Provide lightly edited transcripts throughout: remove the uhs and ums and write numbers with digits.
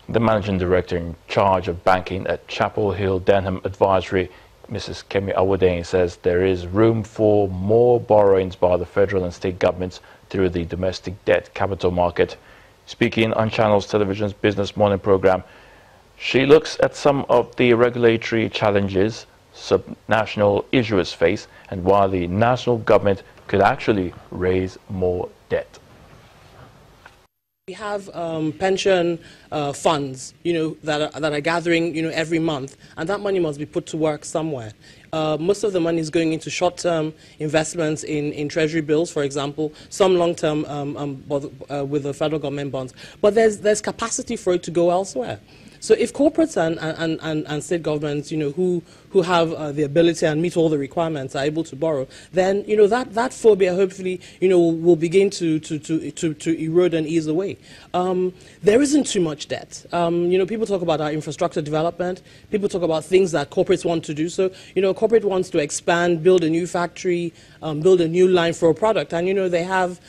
The managing director in charge of banking at Chapel Hill Denham Advisory, Mrs. Kemi Owodein, says there is room for more borrowings by the federal and state governments through the domestic debt capital market. Speaking on Channels Television's Business Morning program, she looks at some of the regulatory challenges subnational issuers face and why the national government could actually raise more debt. We have pension funds, that are gathering, every month, and that money must be put to work somewhere. Most of the money is going into short-term investments in treasury bills, for example, some long-term with the federal government bonds. But there's capacity for it to go elsewhere. So if corporates and state governments, who have the ability and meet all the requirements are able to borrow, then that phobia hopefully will begin to erode and ease away. There isn't too much debt. People talk about our infrastructure development. People talk about things that corporates want to do. So corporate wants to expand, build a new factory, build a new line for a product, and they have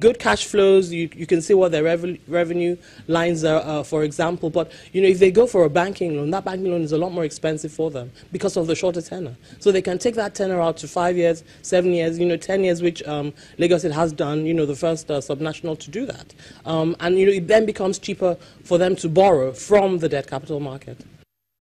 good cash flows. You can see what their revenue lines are, for example. But if they go for a banking loan, that banking loan is a lot more expensive for them because of the shorter tenor. So they can take that tenor out to 5 years, 7 years, 10 years, which Lagos has done, the first subnational to do that. And it then becomes cheaper for them to borrow from the debt capital market.